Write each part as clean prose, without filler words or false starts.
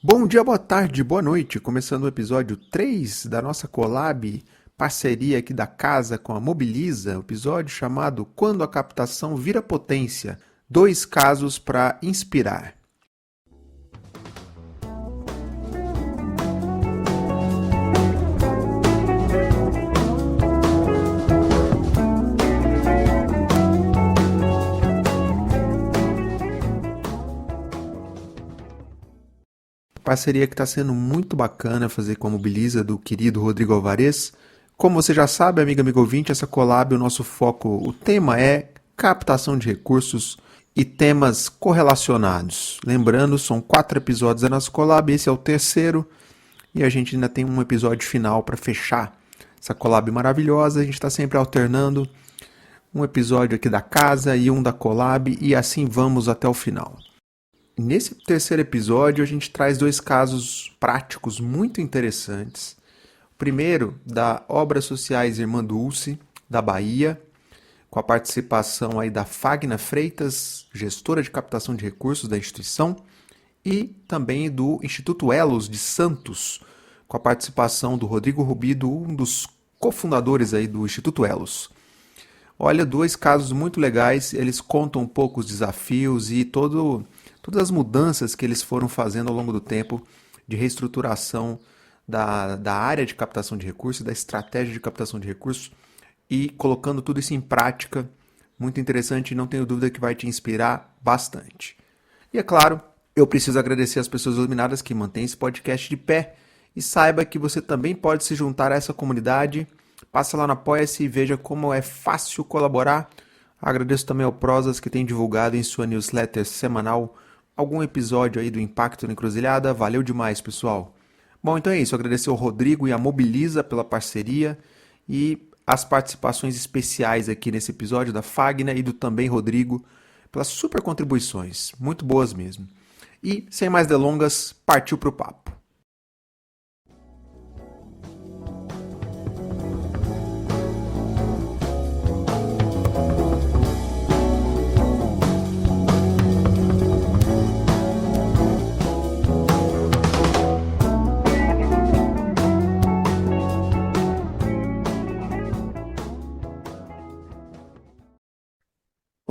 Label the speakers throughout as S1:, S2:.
S1: Bom dia, boa tarde, boa noite. Começando o episódio 3 da nossa collab, parceria aqui da casa com a Mobiliza, o episódio chamado Quando a Captação Vira Potência. Dois casos para inspirar. Parceria que está sendo muito bacana fazer com a Mobiliza do querido Rodrigo Alvarez. Como você já sabe, amigo ouvinte, essa collab, o nosso foco, o tema é captação de recursos e temas correlacionados. Lembrando, são 4 episódios da nossa collab, esse é o terceiro e a gente ainda tem um episódio final para fechar essa collab maravilhosa. A gente está sempre alternando um episódio aqui da casa e um da collab e assim vamos até o final. Nesse terceiro episódio, a gente traz dois casos práticos muito interessantes. O primeiro, da Obras Sociais Irmã Dulce, da Bahia, com a participação aí da Fagna Freitas, gestora de captação de recursos da instituição, e também do Instituto Elos de Santos, com a participação do Rodrigo Rubido, um dos cofundadores aí do Instituto Elos. Olha, dois casos muito legais, eles contam um pouco os desafios e todas as mudanças que eles foram fazendo ao longo do tempo de reestruturação da área de captação de recursos, da estratégia de captação de recursos e colocando tudo isso em prática. Muito interessante e não tenho dúvida que vai te inspirar bastante. E é claro, eu preciso agradecer as pessoas iluminadas que mantêm esse podcast de pé e saiba que você também pode se juntar a essa comunidade. Passa lá no Apoia-se e veja como é fácil colaborar. Agradeço também ao Prosas que tem divulgado em sua newsletter semanal algum episódio aí do Impacto na Encruzilhada. Valeu demais, pessoal. Bom, então é isso. Agradecer ao Rodrigo e à Mobiliza pela parceria e as participações especiais aqui nesse episódio da Fagna e do também Rodrigo pelas super contribuições. Muito boas mesmo. E, sem mais delongas, partiu para o papo.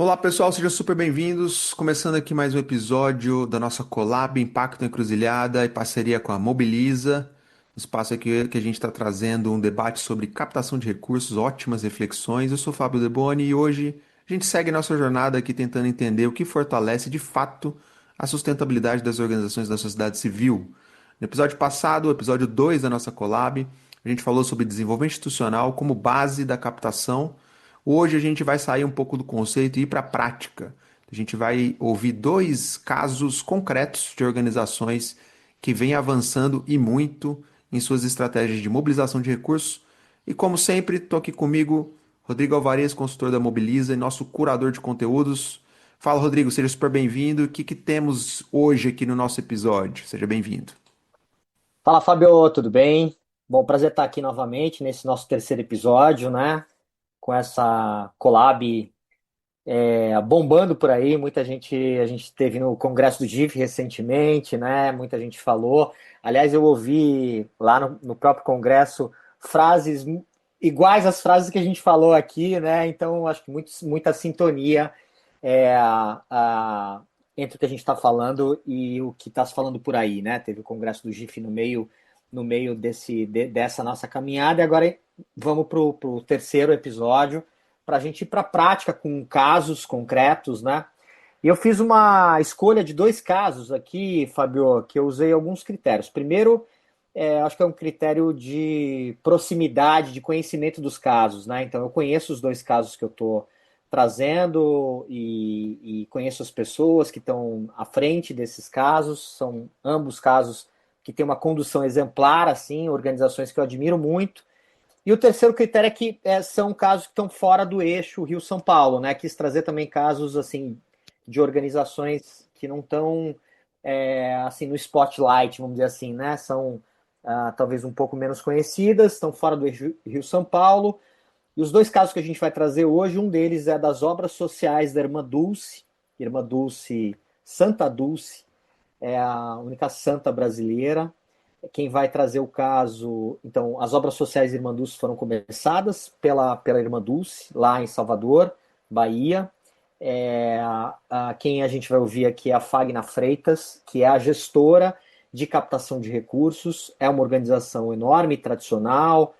S1: Olá pessoal, sejam super bem-vindos. Começando aqui mais um episódio da nossa collab Impacto Encruzilhada e parceria com a Mobiliza. Um espaço aqui que a gente está trazendo um debate sobre captação de recursos, ótimas reflexões. Eu sou o Fábio Deboni e hoje a gente segue nossa jornada aqui tentando entender o que fortalece de fato a sustentabilidade das organizações da sociedade civil. No episódio passado, o episódio 2 da nossa collab, a gente falou sobre desenvolvimento institucional como base da captação. Hoje a gente vai sair um pouco do conceito e ir para a prática. A gente vai ouvir dois casos concretos de organizações que vêm avançando e muito em suas estratégias de mobilização de recursos. E como sempre, estou aqui comigo, Rodrigo Alvarez, consultor da Mobiliza e nosso curador de conteúdos. Fala, Rodrigo, seja super bem-vindo. O que temos hoje aqui no nosso episódio? Seja bem-vindo.
S2: Fala, Fabio, tudo bem? Bom, prazer estar aqui novamente nesse nosso terceiro episódio, né? Com essa collab bombando por aí. A gente teve no Congresso do DIF recentemente, né? Muita gente falou. Aliás, eu ouvi lá no próprio Congresso frases iguais às frases que a gente falou aqui, né? Então, acho que muita sintonia é, a- entre o que a gente está falando e o que está se falando por aí, né? Teve o Congresso do GIF no meio dessa nossa caminhada, e agora vamos para o terceiro episódio, para a gente ir para a prática com casos concretos, né? E eu fiz uma escolha de dois casos aqui, Fabio, que eu usei alguns critérios. Primeiro, acho que é um critério de proximidade, de conhecimento dos casos, né? Então, eu conheço os dois casos que eu estou trazendo e conheço as pessoas que estão à frente desses casos. São ambos casos que têm uma condução exemplar, assim, organizações que eu admiro muito. E o terceiro critério é que são casos que estão fora do eixo Rio-São Paulo, né? Quis trazer também casos assim de organizações que não estão assim no spotlight, vamos dizer assim, né? São talvez um pouco menos conhecidas, estão fora do eixo Rio-São Paulo. E os dois casos que a gente vai trazer hoje, um deles é das obras sociais da Irmã Dulce Santa Dulce, é a única santa brasileira. Quem vai trazer o caso, então, as obras sociais Irmã Dulce foram começadas pela Irmã Dulce, lá em Salvador, Bahia. Quem a gente vai ouvir aqui é a Fagna Freitas, que é a gestora de captação de recursos. É uma organização enorme, tradicional,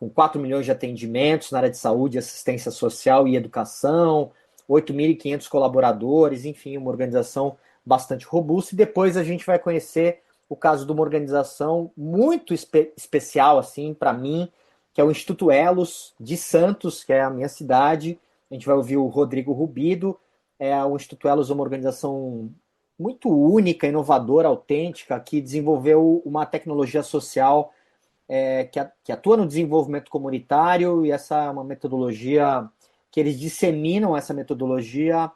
S2: com 4 milhões de atendimentos na área de saúde, assistência social e educação, 8.500 colaboradores, enfim, uma organização bastante robusta. E depois a gente vai conhecer o caso de uma organização muito especial, assim, para mim, que é o Instituto Elos de Santos, que é a minha cidade. A gente vai ouvir o Rodrigo Rubido. O Instituto Elos é uma organização muito única, inovadora, autêntica, que desenvolveu uma tecnologia social que atua no desenvolvimento comunitário, e essa é uma metodologia que eles disseminam essa metodologia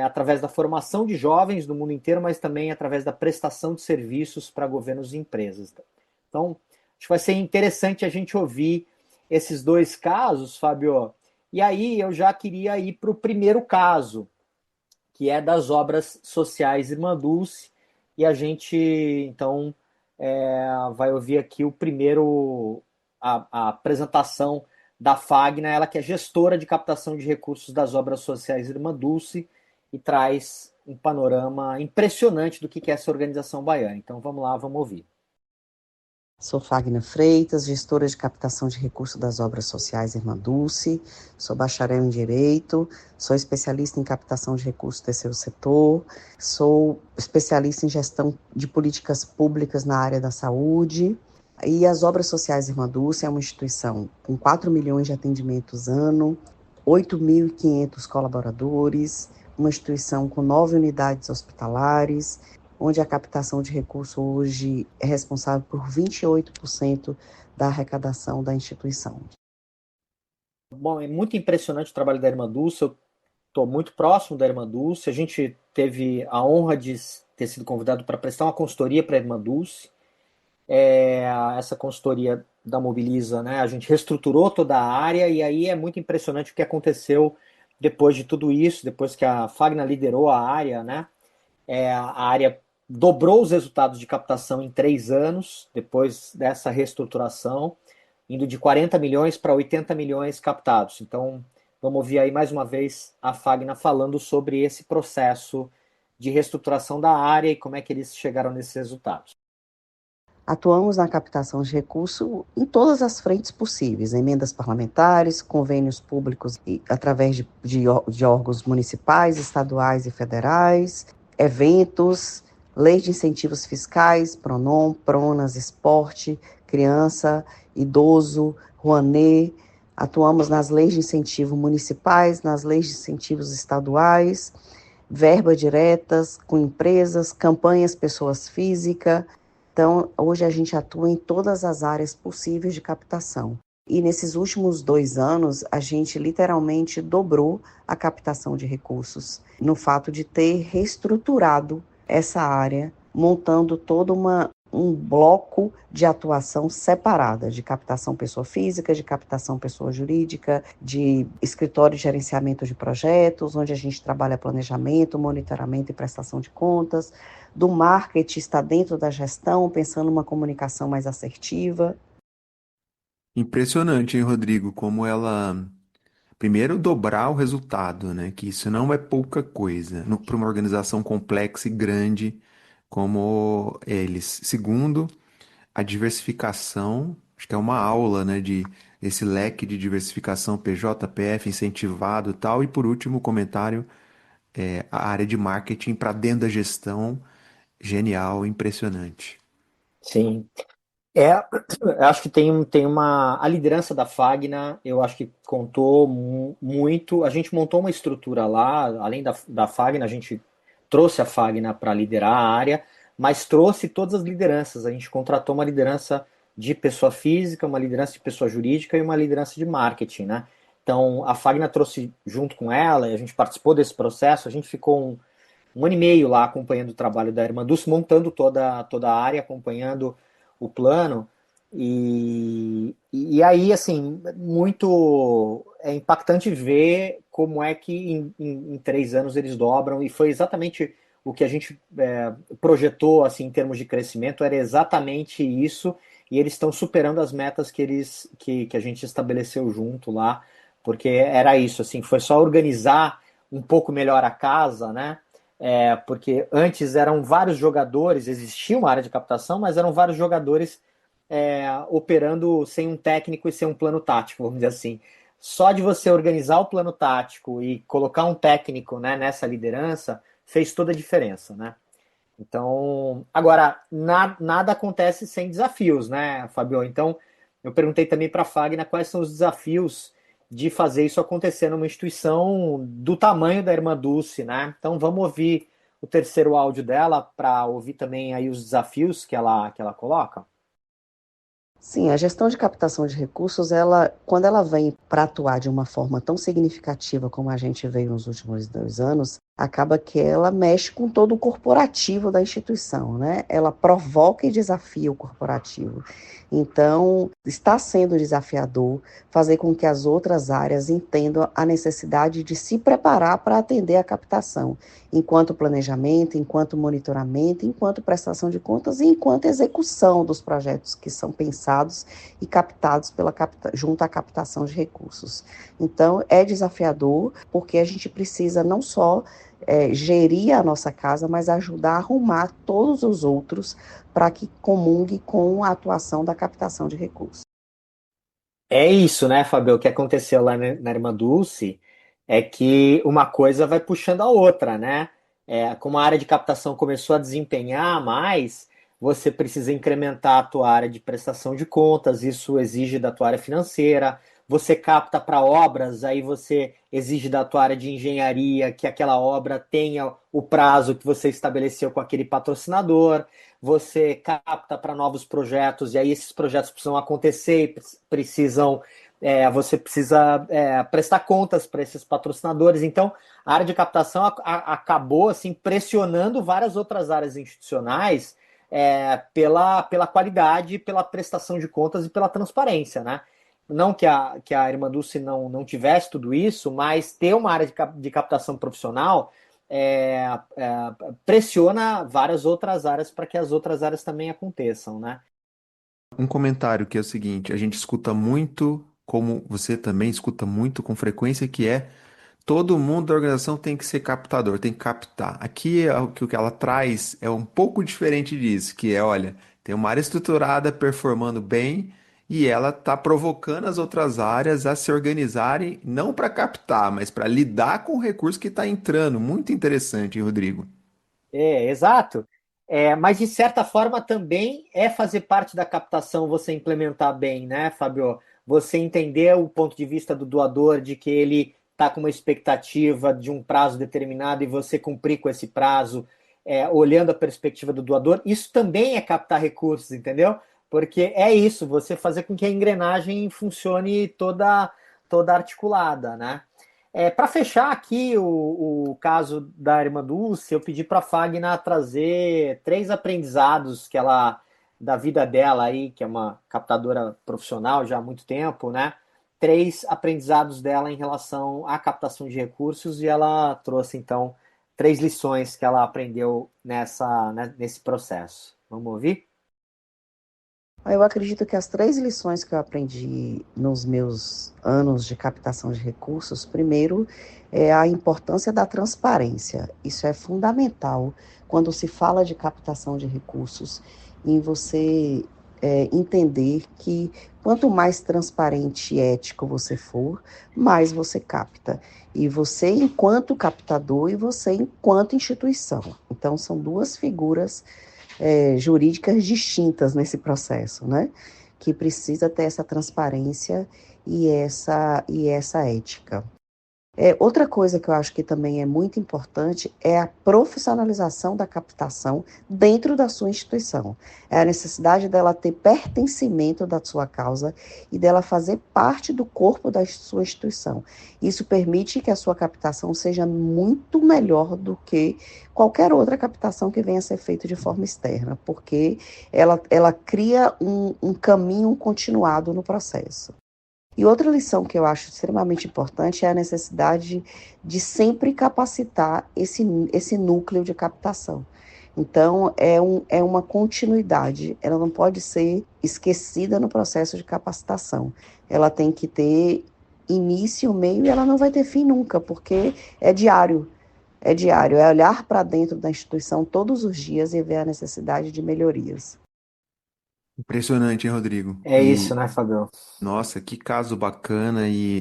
S2: através da formação de jovens no mundo inteiro, mas também através da prestação de serviços para governos e empresas. Então, acho que vai ser interessante a gente ouvir esses dois casos, Fábio. E aí eu já queria ir para o primeiro caso, que é das obras sociais Irmã Dulce, e a gente, então, vai ouvir aqui o primeiro, a apresentação da Fagna, ela que é gestora de captação de recursos das obras sociais Irmã Dulce, e traz um panorama impressionante do que é essa organização baiana. Então vamos lá, vamos ouvir.
S3: Sou Fagna Freitas, gestora de captação de recursos das obras sociais Irmã Dulce, sou bacharel em Direito, sou especialista em captação de recursos do terceiro setor, sou especialista em gestão de políticas públicas na área da saúde. E as obras sociais Irmã Dulce é uma instituição com 4 milhões de atendimentos ano, 8.500 colaboradores, uma instituição com 9 unidades hospitalares, onde a captação de recursos hoje é responsável por 28% da arrecadação da instituição.
S2: Bom, é muito impressionante o trabalho da Irmã Dulce. Eu estou muito próximo da Irmã Dulce. A gente teve a honra de ter sido convidado para prestar uma consultoria para a Irmã Dulce. Essa consultoria da Mobiliza, né? A gente reestruturou toda a área, e aí é muito impressionante o que aconteceu depois de tudo isso, depois que a Fagna liderou a área, né? A área dobrou os resultados de captação em 3 anos, depois dessa reestruturação, indo de 40 milhões para 80 milhões captados. Então, vamos ouvir aí mais uma vez a Fagna falando sobre esse processo de reestruturação da área e como é que eles chegaram nesses resultados.
S3: Atuamos na captação de recursos em todas as frentes possíveis, emendas parlamentares, convênios públicos através de órgãos municipais, estaduais e federais, eventos, leis de incentivos fiscais, Pronom, Pronas, esporte, criança, idoso, Rouanet. Atuamos nas leis de incentivo municipais, nas leis de incentivos estaduais, verba diretas com empresas, campanhas pessoas físicas. Então, hoje a gente atua em todas as áreas possíveis de captação. E nesses últimos 2 anos, a gente literalmente dobrou a captação de recursos, no fato de ter reestruturado essa área, montando todo um bloco de atuação separada, de captação pessoa física, de captação pessoa jurídica, de escritório de gerenciamento de projetos, onde a gente trabalha planejamento, monitoramento e prestação de contas, do marketing está dentro da gestão, pensando numa comunicação mais assertiva.
S1: Impressionante, hein, Rodrigo? Como ela. Primeiro, dobrar o resultado, né? Que isso não é pouca coisa para uma organização complexa e grande como eles. Segundo, a diversificação, acho que é uma aula, né? De esse leque de diversificação PJ, PF incentivado e tal. E por último, o comentário, a área de marketing para dentro da gestão, genial, impressionante.
S2: Sim. Eu acho que tem uma. A liderança da Fagna, eu acho que contou muito. A gente montou uma estrutura lá, além da Fagna, a gente trouxe a Fagna para liderar a área, mas trouxe todas as lideranças. A gente contratou uma liderança de pessoa física, uma liderança de pessoa jurídica e uma liderança de marketing, né? Então a Fagna trouxe junto com ela, e a gente participou desse processo, a gente ficou um ano e meio lá acompanhando o trabalho da Irmã Dulce, montando toda a área, acompanhando o plano. E aí, assim, muito impactante ver como é que em 3 anos eles dobram, e foi exatamente o que a gente projetou assim, em termos de crescimento era exatamente isso, e eles estão superando as metas que a gente estabeleceu junto lá, porque era isso, assim, foi só organizar um pouco melhor a casa, né? Porque antes eram vários jogadores, existia uma área de captação, mas eram vários jogadores operando sem um técnico e sem um plano tático, vamos dizer assim. Só de você organizar o plano tático e colocar um técnico, né, nessa liderança fez toda a diferença, né? Então, agora, nada acontece sem desafios, né, Fabio? Então, eu perguntei também para a Fagner quais são os desafios de fazer isso acontecer numa instituição do tamanho da Irmã Dulce, né? Então, vamos ouvir o terceiro áudio dela para ouvir também aí os desafios que ela coloca.
S3: Sim, a gestão de captação de recursos, ela, quando ela vem para atuar de uma forma tão significativa como a gente veio nos últimos 2 anos, acaba que ela mexe com todo o corporativo da instituição, né? Ela provoca e desafia o corporativo. Então, está sendo desafiador fazer com que as outras áreas entendam a necessidade de se preparar para atender a captação, enquanto planejamento, enquanto monitoramento, enquanto prestação de contas e enquanto execução dos projetos que são pensados e captados junto à captação de recursos. Então, é desafiador, porque a gente precisa não só gerir a nossa casa, mas ajudar a arrumar todos os outros para que comungue com a atuação da captação de recursos.
S2: É isso, né, Fabio? O que aconteceu lá na Irmã Dulce é que uma coisa vai puxando a outra, né? Como a área de captação começou a desempenhar mais, você precisa incrementar a tua área de prestação de contas, isso exige da tua área financeira. Você capta para obras, aí você exige da tua área de engenharia que aquela obra tenha o prazo que você estabeleceu com aquele patrocinador. Você capta para novos projetos, e aí esses projetos precisam acontecer e precisam. Você precisa prestar contas para esses patrocinadores. Então, a área de captação acabou assim pressionando várias outras áreas institucionais pela qualidade, pela prestação de contas e pela transparência, né? Não que a Irmã Dulce não tivesse tudo isso, mas ter uma área de captação profissional é, é, pressiona várias outras áreas para que as outras áreas também aconteçam, né?
S1: Um comentário que é o seguinte: a gente escuta muito, como você também escuta muito com frequência, que é todo mundo da organização tem que ser captador, tem que captar. Aqui o que ela traz é um pouco diferente disso, que é, olha, tem uma área estruturada performando bem e ela está provocando as outras áreas a se organizarem, não para captar, mas para lidar com o recurso que está entrando. Muito interessante, hein, Rodrigo?
S2: Exato. Mas de certa forma também é fazer parte da captação você implementar bem, né, Fabio? Você entender o ponto de vista do doador, de que ele está com uma expectativa de um prazo determinado e você cumprir com esse prazo, olhando a perspectiva do doador, isso também é captar recursos, entendeu? Porque é isso, você fazer com que a engrenagem funcione toda articulada, né? Para fechar aqui o caso da Irmã Dulce, eu pedi para a Fagna trazer 3 aprendizados da vida dela aí, que é uma captadora profissional já há muito tempo, né? 3 aprendizados dela em relação à captação de recursos, e ela trouxe então 3 lições que ela aprendeu nesse processo. Vamos ouvir?
S3: Eu acredito que as 3 lições que eu aprendi nos meus anos de captação de recursos, primeiro, é a importância da transparência. Isso é fundamental quando se fala de captação de recursos, em você entender que quanto mais transparente e ético você for, mais você capta. E você enquanto captador e você enquanto instituição. Então, são duas figuras jurídicas distintas nesse processo, né? Que precisa ter essa transparência e essa ética. Outra coisa que eu acho que também é muito importante é a profissionalização da captação dentro da sua instituição. É a necessidade dela ter pertencimento da sua causa e dela fazer parte do corpo da sua instituição. Isso permite que a sua captação seja muito melhor do que qualquer outra captação que venha a ser feita de forma externa, porque ela cria um caminho continuado no processo. E outra lição que eu acho extremamente importante é a necessidade de sempre capacitar esse núcleo de captação. Então, é uma continuidade, ela não pode ser esquecida no processo de capacitação. Ela tem que ter início, meio e ela não vai ter fim nunca, porque é diário. É diário, é olhar para dentro da instituição todos os dias e ver a necessidade de melhorias.
S1: Impressionante, hein, Rodrigo?
S2: É isso,
S1: E,
S2: né, Fabio?
S1: nossa, que caso bacana.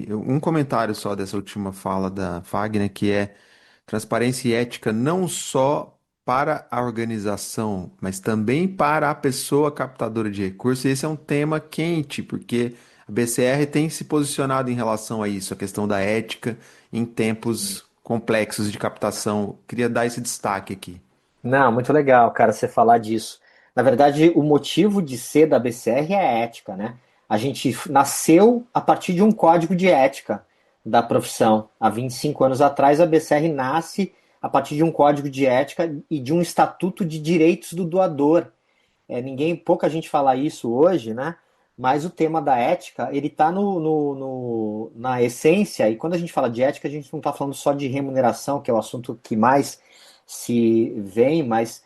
S1: Um comentário só dessa última fala da Fagner, que é transparência e ética não só para a organização, mas também para a pessoa captadora de recursos. E esse é um tema quente, porque a BCR tem se posicionado em relação a isso, a questão da ética em tempos complexos de captação. Queria dar esse destaque aqui.
S2: Não, muito legal, cara, você falar disso. Na verdade, o motivo de ser da BCR é a ética, né? A gente nasceu a partir de um código de ética da profissão. Há 25 anos atrás, a BCR nasce a partir de um código de ética e de um estatuto de direitos do doador. Pouca gente fala isso hoje, né? Mas o tema da ética, ele está na essência, e quando a gente fala de ética, a gente não está falando só de remuneração, que é o assunto que mais se vem, mas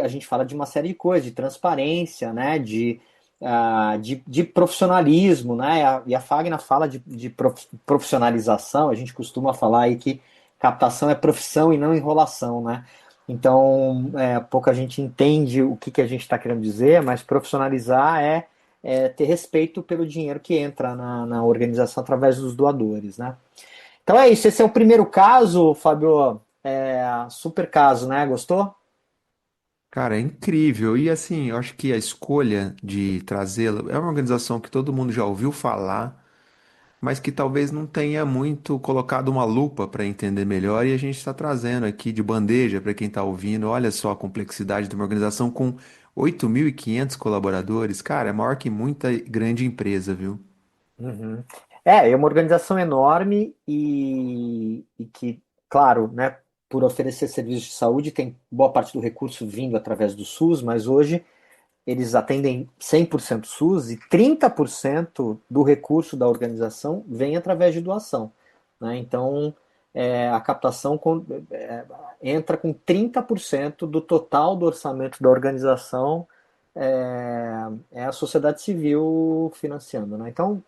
S2: a gente fala de uma série de coisas, de transparência, né? De profissionalismo, né? E a Fagner fala de profissionalização, a gente costuma falar aí que captação é profissão e não enrolação, né? Então, pouca gente entende o que a gente está querendo dizer, mas profissionalizar é ter respeito pelo dinheiro que entra na organização através dos doadores, né? Então é isso, esse é o primeiro caso, Fábio, super caso, né? Gostou?
S1: Cara, é incrível. E assim, eu acho que a escolha de trazê-la é uma organização que todo mundo já ouviu falar, mas que talvez não tenha muito colocado uma lupa para entender melhor. E a gente está trazendo aqui de bandeja para quem está ouvindo. Olha só a complexidade de uma organização com 8.500 colaboradores. Cara, é maior que muita grande empresa, viu?
S2: Uhum. É uma organização enorme e que, claro, né, por oferecer serviços de saúde, tem boa parte do recurso vindo através do SUS, mas hoje eles atendem 100% SUS e 30% do recurso da organização vem através de doação, né? Então, a captação entra com 30% do total do orçamento da organização, é a sociedade civil financiando, né? Então,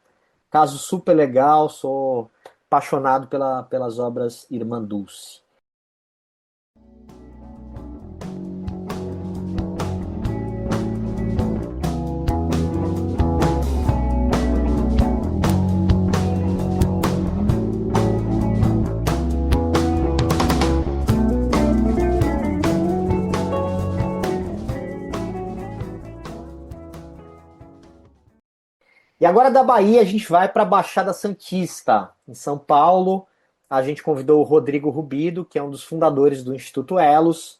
S2: caso super legal, sou apaixonado pelas obras Irmã Dulce. E agora da Bahia a gente vai para a Baixada Santista, em São Paulo. A gente convidou o Rodrigo Rubido, que é um dos fundadores do Instituto Elos,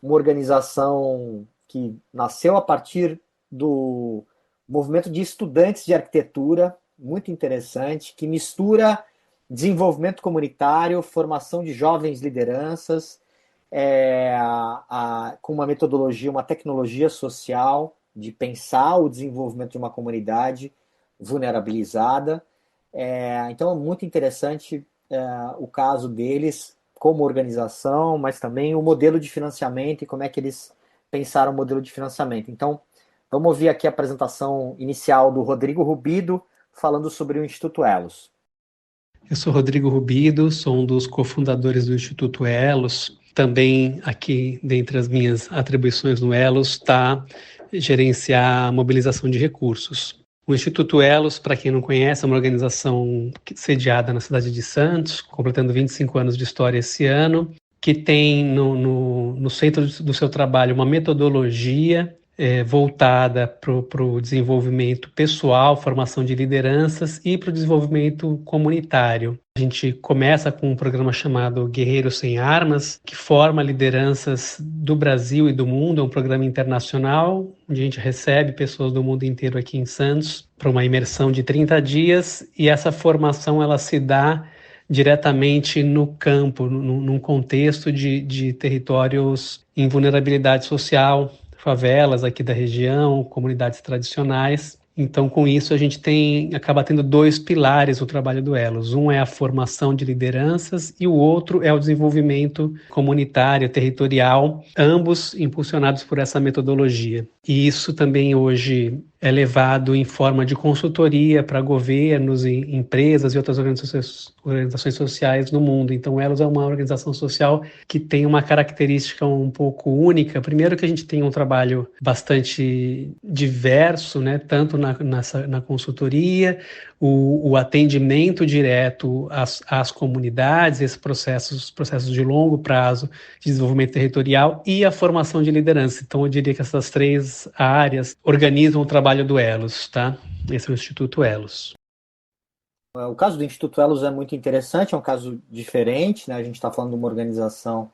S2: uma organização que nasceu a partir do movimento de estudantes de arquitetura, muito interessante, que mistura desenvolvimento comunitário, formação de jovens lideranças, com uma metodologia, uma tecnologia social de pensar o desenvolvimento de uma comunidade vulnerabilizada. Então, é muito interessante o caso deles como organização, mas também o modelo de financiamento e como é que eles pensaram o modelo de financiamento. Então, vamos ouvir aqui a apresentação inicial do Rodrigo Rubido, falando sobre o Instituto Elos.
S4: Eu sou Rodrigo Rubido, sou um dos cofundadores do Instituto Elos. Também aqui, dentre as minhas atribuições no Elos, está gerenciar a mobilização de recursos. O Instituto Elos, para quem não conhece, é uma organização sediada na cidade de Santos, completando 25 anos de história esse ano, que tem no centro do seu trabalho uma metodologia voltada para o desenvolvimento pessoal, formação de lideranças e para o desenvolvimento comunitário. A gente começa com um programa chamado Guerreiros Sem Armas, que forma lideranças do Brasil e do mundo. É um programa internacional, onde a gente recebe pessoas do mundo inteiro aqui em Santos para uma imersão de 30 dias, e essa formação ela se dá diretamente no campo, num contexto de territórios em vulnerabilidade social, favelas aqui da região, comunidades tradicionais. Então, com isso, a gente acaba tendo dois pilares no trabalho do Elos. Um é a formação de lideranças e o outro é o desenvolvimento comunitário, territorial, ambos impulsionados por essa metodologia. E isso também hoje é levado em forma de consultoria para governos, empresas e outras organizações sociais no mundo. Então, o Elos é uma organização social que tem uma característica um pouco única. Primeiro que a gente tem um trabalho bastante diverso, né? Tanto na consultoria, o atendimento direto às comunidades, esses processos de longo prazo de desenvolvimento territorial e a formação de liderança. Então, eu diria que essas três áreas organizam o trabalho do Elos, tá? Esse é o Instituto Elos.
S2: O caso do Instituto Elos é muito interessante, é um caso diferente, né? A gente está falando de uma organização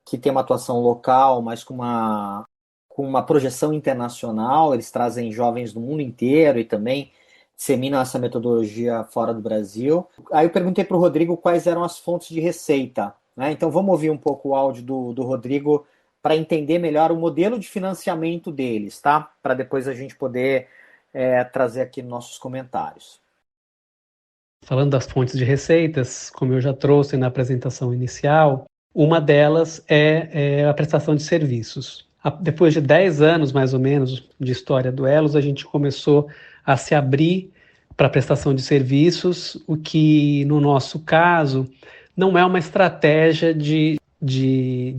S2: que tem uma atuação local, mas com uma projeção internacional. Eles trazem jovens do mundo inteiro e também disseminam essa metodologia fora do Brasil. Aí eu perguntei para o Rodrigo quais eram as fontes de receita, né? Então vamos ouvir um pouco o áudio do Rodrigo para entender melhor o modelo de financiamento deles, tá? Para depois a gente poder trazer aqui nos nossos comentários.
S4: Falando das fontes de receitas, como eu já trouxe na apresentação inicial, uma delas é a prestação de serviços. Depois de 10 anos, mais ou menos, de história do Elos, a gente começou a se abrir para a prestação de serviços, o que, no nosso caso, não é uma estratégia de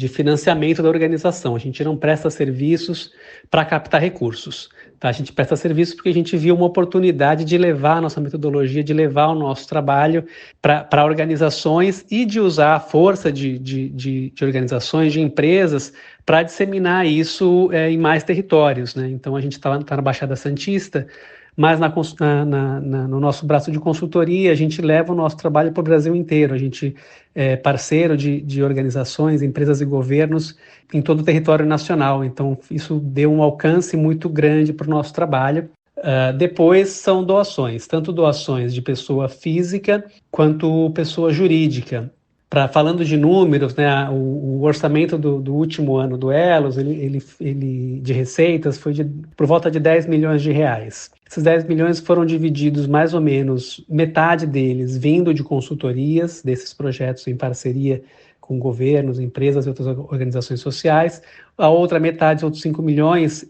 S4: financiamento da organização. A gente não presta serviços para captar recursos. Tá? A gente presta serviços porque a gente viu uma oportunidade de levar a nossa metodologia, de levar o nosso trabalho para organizações e de usar a força de organizações, de empresas, para disseminar isso em mais territórios. Né? Então, a gente está na Baixada Santista, mas no nosso braço de consultoria, a gente leva o nosso trabalho para o Brasil inteiro. A gente é parceiro de organizações, empresas e governos em todo o território nacional. Então, isso deu um alcance muito grande para o nosso trabalho. Depois são doações, tanto doações de pessoa física quanto pessoa jurídica. Falando de números, né, o orçamento do último ano do Elos, ele de receitas, foi por volta de 10 milhões de reais. Esses 10 milhões foram divididos mais ou menos, metade deles vindo de consultorias, desses projetos em parceria com governos, empresas e outras organizações sociais, a outra metade, outros 5 milhões,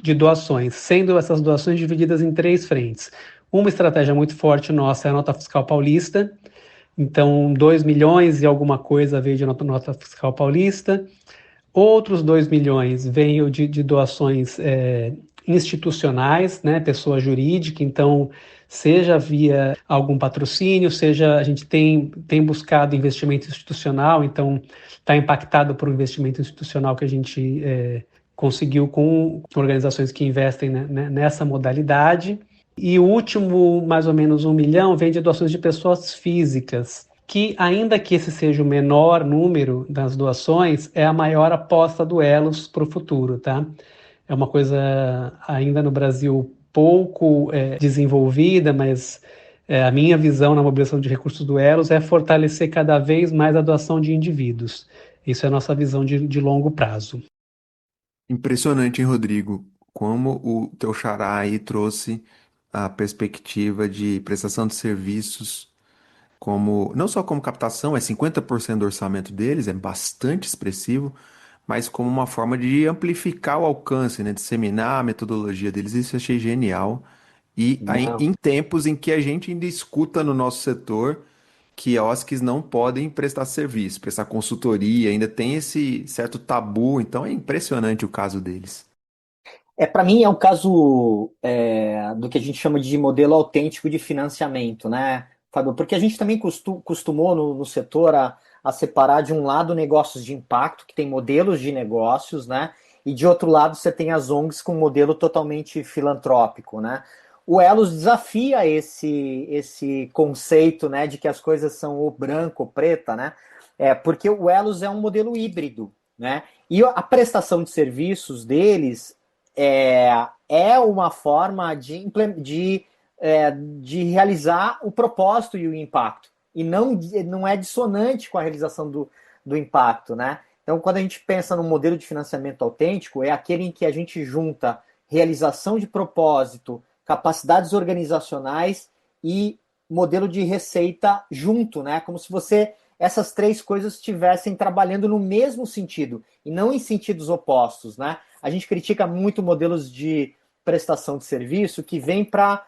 S4: de doações, sendo essas doações divididas em três frentes. Uma estratégia muito forte nossa é a Nota Fiscal Paulista. Então, 2 milhões e alguma coisa veio de nota fiscal paulista. Outros 2 milhões veio de doações institucionais, né, pessoa jurídica. Então, seja via algum patrocínio, seja a gente tem buscado investimento institucional, então está impactado por um investimento institucional que a gente conseguiu com organizações que investem, né, nessa modalidade. E o último, mais ou menos 1 milhão, vem de doações de pessoas físicas, que, ainda que esse seja o menor número das doações, é a maior aposta do Elos para o futuro, tá? É uma coisa ainda no Brasil pouco desenvolvida, mas a minha visão na mobilização de recursos do Elos é fortalecer cada vez mais a doação de indivíduos. Isso é a nossa visão de longo prazo.
S1: Impressionante, hein, Rodrigo? Como o teu xará aí trouxe a perspectiva de prestação de serviços como não só como captação, é 50% do orçamento deles, é bastante expressivo, mas como uma forma de amplificar o alcance, né, disseminar a metodologia deles. Isso eu achei genial. E aí,
S2: Não.
S1: em tempos em que a gente ainda escuta no nosso setor quiosques não podem prestar serviço, prestar consultoria, ainda tem esse certo tabu, então é impressionante o caso deles.
S2: Para mim é um caso do que a gente chama de modelo autêntico de financiamento, né, Fábio? Porque a gente também costumou no setor a separar de um lado negócios de impacto, que tem modelos de negócios, né? E de outro lado você tem as ONGs com um modelo totalmente filantrópico, né? O Elos desafia esse conceito, né, de que as coisas são ou branco ou preta, né? Porque o Elos é um modelo híbrido, né? E a prestação de serviços deles é uma forma de realizar o propósito e o impacto. E não é dissonante com a realização do impacto, né? Então, quando a gente pensa num modelo de financiamento autêntico, é aquele em que a gente junta realização de propósito capacidades organizacionais e modelo de receita junto, né? Como se essas três coisas estivessem trabalhando no mesmo sentido e não em sentidos opostos, né? A gente critica muito modelos de prestação de serviço que vêm para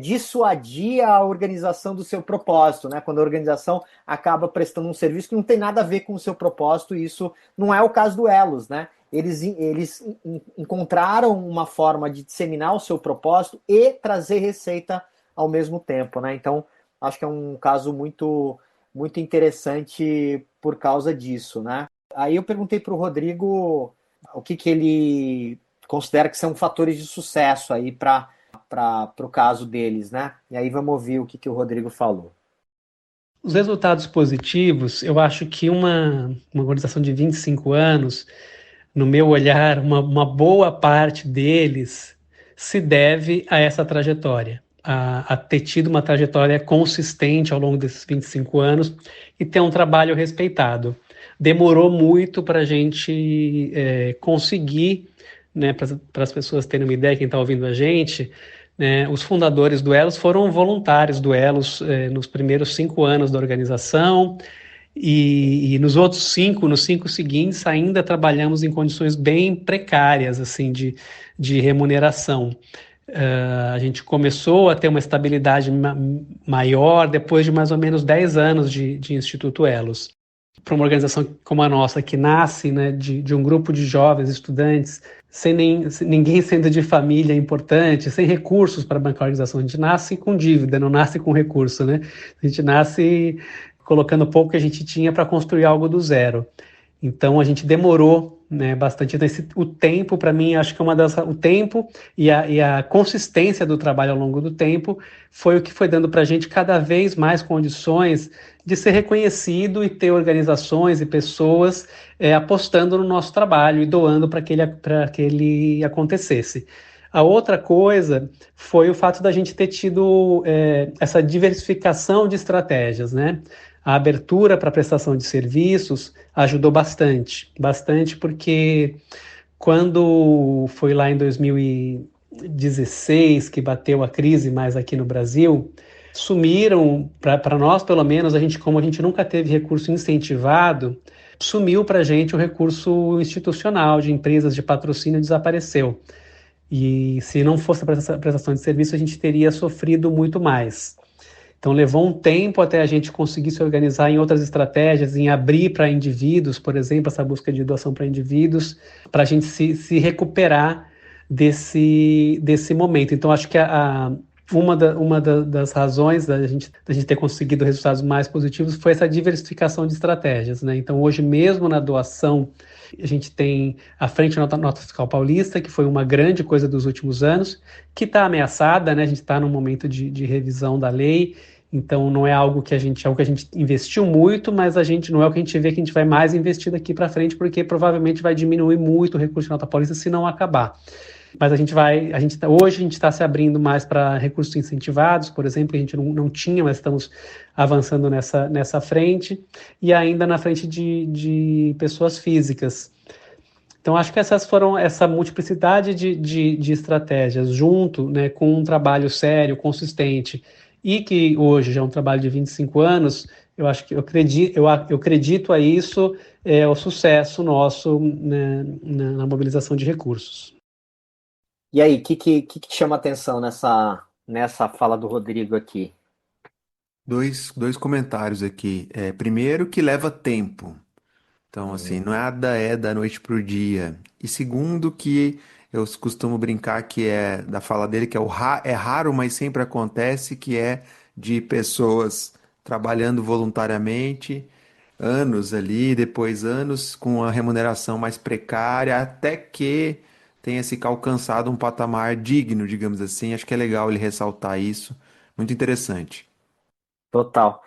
S2: dissuadir a organização do seu propósito, né? Quando a organização acaba prestando um serviço que não tem nada a ver com o seu propósito, e isso não é o caso do Elos, né? Eles encontraram uma forma de disseminar o seu propósito e trazer receita ao mesmo tempo, né? Então, acho que é um caso muito, muito interessante por causa disso, né? Aí eu perguntei para o Rodrigo o que ele considera que são fatores de sucesso aí para o caso deles, né? E aí vamos ouvir o que o Rodrigo falou.
S4: Os resultados positivos, eu acho que uma organização de 25 anos, no meu olhar, uma boa parte deles se deve a essa trajetória, a ter tido uma trajetória consistente ao longo desses 25 anos e ter um trabalho respeitado. Demorou muito para a gente conseguir, né, para as pessoas terem uma ideia, quem está ouvindo a gente, né, os fundadores do Elos foram voluntários do Elos nos primeiros 5 anos da organização, e nos 5 seguintes, ainda trabalhamos em condições bem precárias, assim, de remuneração. A gente começou a ter uma estabilidade maior depois de mais ou menos 10 anos de Instituto Elos. Para uma organização como a nossa, que nasce, né, de um grupo de jovens estudantes, sem ninguém sendo de família importante, sem recursos para bancar a organização, a gente nasce com dívida, não nasce com recurso, né? A gente nasce colocando pouco que a gente tinha para construir algo do zero. Então a gente demorou, né, bastante. Então, o tempo, para mim, acho que o tempo e a consistência do trabalho ao longo do tempo foi o que foi dando para a gente cada vez mais condições de ser reconhecido e ter organizações e pessoas apostando no nosso trabalho e doando para que ele acontecesse. A outra coisa foi o fato da gente ter tido essa diversificação de estratégias, né? A abertura para prestação de serviços ajudou bastante, bastante, porque quando foi lá em 2016 que bateu a crise mais aqui no Brasil, sumiram, para nós pelo menos, como a gente nunca teve recurso incentivado, sumiu para a gente o recurso institucional de empresas de patrocínio, desapareceu. E se não fosse a prestação de serviço, a gente teria sofrido muito mais. Então, levou um tempo até a gente conseguir se organizar em outras estratégias, em abrir para indivíduos, por exemplo, essa busca de doação para indivíduos, para a gente se recuperar desse momento. Então, acho que uma das razões da gente ter conseguido resultados mais positivos foi essa diversificação de estratégias, né? Então, hoje mesmo na doação, a gente tem a Frente Nota Fiscal Paulista, que foi uma grande coisa dos últimos anos, que está ameaçada, né? A gente está num momento de revisão da lei, então não é algo que a gente investiu muito, mas não é o que a gente vê que a gente vai mais investir daqui para frente, porque provavelmente vai diminuir muito o recurso de nota paulista se não acabar. Mas hoje a gente está se abrindo mais para recursos incentivados, por exemplo, que a gente não tinha, mas estamos avançando nessa frente, e ainda na frente de pessoas físicas. Então, acho que essa multiplicidade de estratégias, junto, né, com um trabalho sério, consistente, e que hoje já é um trabalho de 25 anos, eu acredito a isso, o sucesso nosso, né, na mobilização de recursos.
S2: E aí, o que chama atenção nessa fala do Rodrigo aqui?
S1: Dois comentários aqui. Primeiro, que leva tempo. Então, assim, nada é da noite pro dia. E segundo, que eu costumo brincar que é da fala dele, que é raro, mas sempre acontece, que é de pessoas trabalhando voluntariamente, anos ali, depois anos com a remuneração mais precária, até que tenha se alcançado um patamar digno, digamos assim. Acho que é legal ele ressaltar isso. Muito interessante.
S2: Total.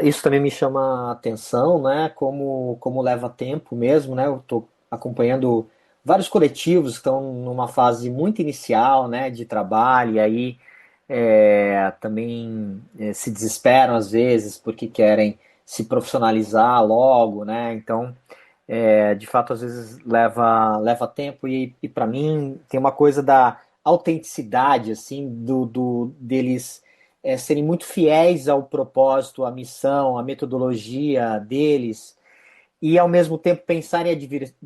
S2: Isso também me chama a atenção, né? Como leva tempo mesmo, né? Eu estou acompanhando vários coletivos que estão numa fase muito inicial, né, de trabalho, e aí também se desesperam às vezes porque querem se profissionalizar logo, né? Então, de fato, às vezes leva tempo, e para mim tem uma coisa autenticidade, assim, deles serem muito fiéis ao propósito, à missão, à metodologia deles, e ao mesmo tempo pensar em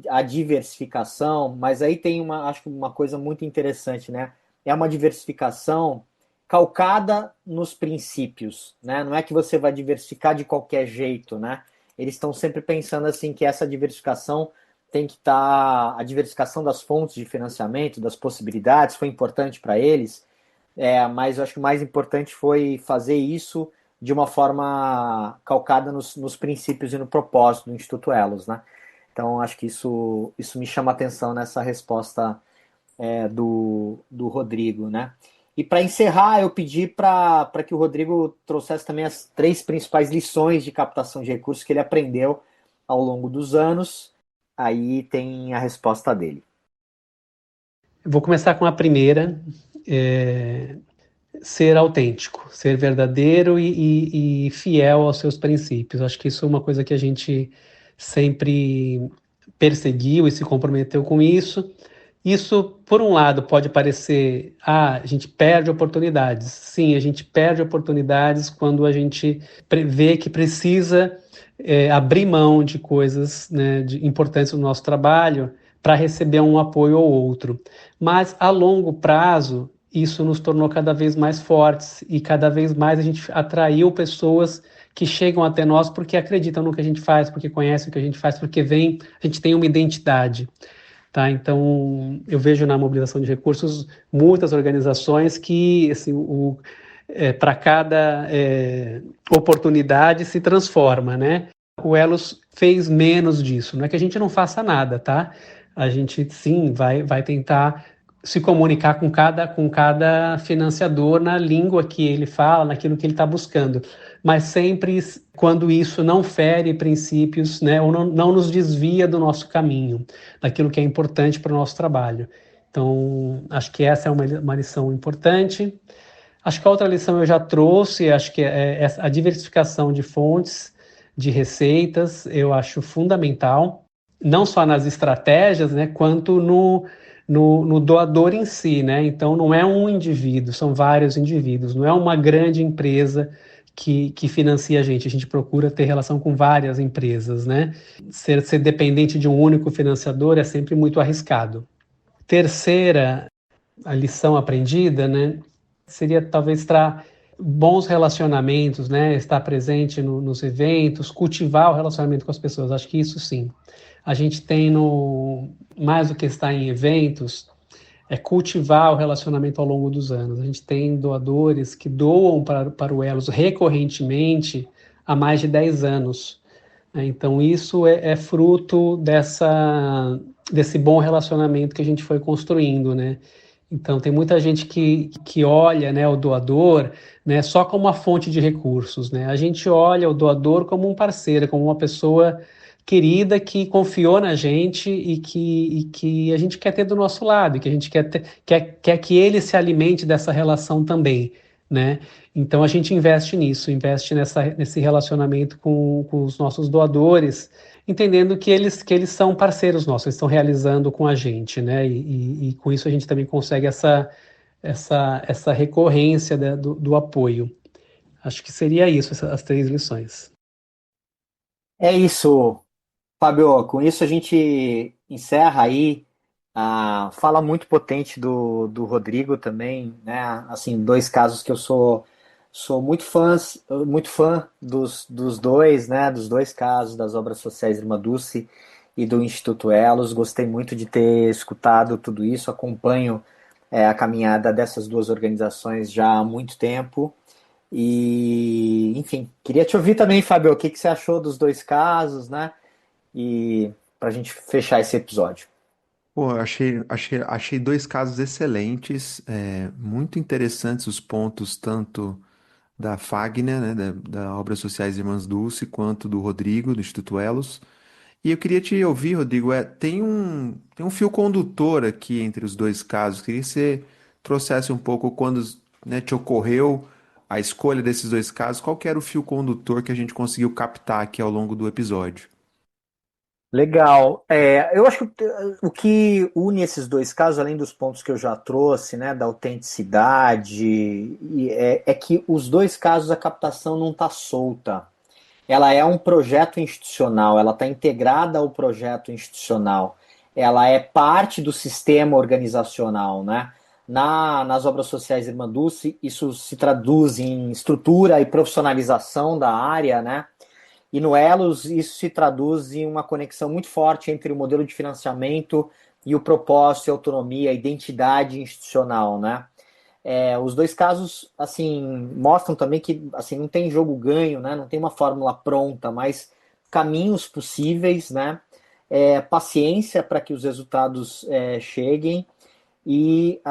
S2: a diversificação, mas aí tem acho que uma coisa muito interessante, né? É uma diversificação calcada nos princípios, né? Não é que você vai diversificar de qualquer jeito, né? Eles estão sempre pensando assim que essa diversificação tem que estar, a diversificação das fontes de financiamento, das possibilidades, foi importante para eles, mas eu acho que o mais importante foi fazer isso de uma forma calcada nos princípios e no propósito do Instituto Elos, né? Então, acho que isso me chama a atenção nessa resposta do Rodrigo, né? E para encerrar, eu pedi para que o Rodrigo trouxesse também as 3 principais lições de captação de recursos que ele aprendeu ao longo dos anos. Aí tem a resposta dele.
S4: Eu vou começar com a primeira, é, ser autêntico, ser verdadeiro e fiel aos seus princípios. Acho que isso é uma coisa que a gente sempre perseguiu e se comprometeu com isso. Isso, por um lado, pode parecer, a gente perde oportunidades. Sim, a gente perde oportunidades quando a gente vê que precisa abrir mão de coisas, né, importantes no nosso trabalho para receber um apoio ou outro. Mas, a longo prazo, isso nos tornou cada vez mais fortes e cada vez mais a gente atraiu pessoas que chegam até nós porque acreditam no que a gente faz, porque conhecem o que a gente faz, porque vem, a gente tem uma identidade. Tá? Então, eu vejo na mobilização de recursos muitas organizações que, assim, para cada oportunidade se transforma, né? O Elos fez menos disso. Não é que a gente não faça nada, tá? A gente, sim, vai tentar se comunicar com cada financiador na língua que ele fala, naquilo que ele está buscando. Mas sempre quando isso não fere princípios, né, ou não nos desvia do nosso caminho, daquilo que é importante para o nosso trabalho. Então, acho que essa é uma lição importante. Acho que a outra lição eu já trouxe, acho que é a diversificação de fontes, de receitas, eu acho fundamental, não só nas estratégias, né, quanto no doador em si, né? Então, não é um indivíduo, são vários indivíduos, não é uma grande empresa que financia a gente procura ter relação com várias empresas, né? Ser dependente de um único financiador é sempre muito arriscado. Terceira, a lição aprendida, né, seria talvez estar bons relacionamentos, né, estar presente nos eventos, cultivar o relacionamento com as pessoas. Acho que isso sim. A gente tem mais do que estar em eventos, é cultivar o relacionamento ao longo dos anos. A gente tem doadores que doam para o Elos recorrentemente há mais de 10 anos. Então, isso é fruto desse bom relacionamento que a gente foi construindo, né? Então, tem muita gente que olha, né, o doador, né, só como uma fonte de recursos, né? A gente olha o doador como um parceiro, como uma pessoa querida que confiou na gente e que a gente quer ter do nosso lado, e que a gente quer que ele se alimente dessa relação também, né? Então, a gente investe nisso, investe nesse relacionamento com os nossos doadores, entendendo que eles são parceiros nossos, eles estão realizando com a gente, né? E com isso a gente também consegue essa recorrência do apoio. Acho que seria isso, as 3 lições.
S2: É isso, Fábio. Com isso a gente encerra aí a fala muito potente do Rodrigo também, né? Assim, 2 casos que eu sou muito fã dos dois, né? Dos 2 casos das obras sociais Irmã Dulce e do Instituto Elos. Gostei muito de ter escutado tudo isso. Acompanho a caminhada dessas 2 organizações já há muito tempo. E, enfim, queria te ouvir também, Fábio, o que você achou dos 2 casos, né? E para a gente fechar esse episódio.
S1: Pô, achei 2 casos excelentes, muito interessantes os pontos, tanto da Fagner, né, da Obras Sociais Irmãs Dulce, quanto do Rodrigo, do Instituto Elos. E eu queria te ouvir, Rodrigo, tem um fio condutor aqui entre os 2 casos. Queria que você trouxesse um pouco quando, né, te ocorreu a escolha desses 2 casos, qual que era o fio condutor que a gente conseguiu captar aqui ao longo do episódio?
S2: Legal. Eu acho que o que une esses dois casos, além dos pontos que eu já trouxe, né, da autenticidade, é que os dois casos a captação não está solta. Ela é um projeto institucional, ela está integrada ao projeto institucional, ela é parte do sistema organizacional, né? Nas obras sociais Irmã Dulce, isso se traduz em estrutura e profissionalização da área, né? E no Elos, isso se traduz em uma conexão muito forte entre o modelo de financiamento e o propósito, a autonomia, a identidade institucional, né? Os dois casos, assim, mostram também que, assim, não tem jogo ganho, né? Não tem uma fórmula pronta, mas caminhos possíveis, né? Paciência para que os resultados cheguem e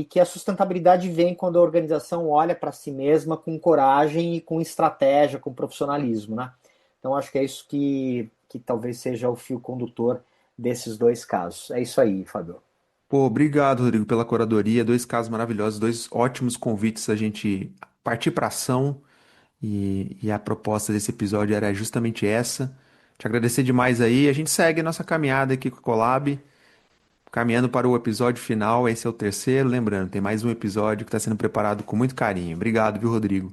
S2: que a sustentabilidade vem quando a organização olha para si mesma com coragem e com estratégia, com profissionalismo, né? Então, acho que é isso que talvez seja o fio condutor desses dois casos. É isso aí, Fábio.
S1: Pô, obrigado, Rodrigo, pela curadoria. Dois casos maravilhosos, dois ótimos convites a gente partir para ação. E a proposta desse episódio era justamente essa. Te agradecer demais aí. A gente segue nossa caminhada aqui com o Collab, caminhando para o episódio final. Esse é o terceiro. Lembrando, tem mais um episódio que está sendo preparado com muito carinho. Obrigado, viu, Rodrigo?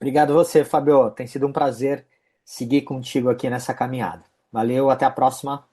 S2: Obrigado você, Fábio. Tem sido um prazer seguir contigo aqui nessa caminhada. Valeu, até a próxima.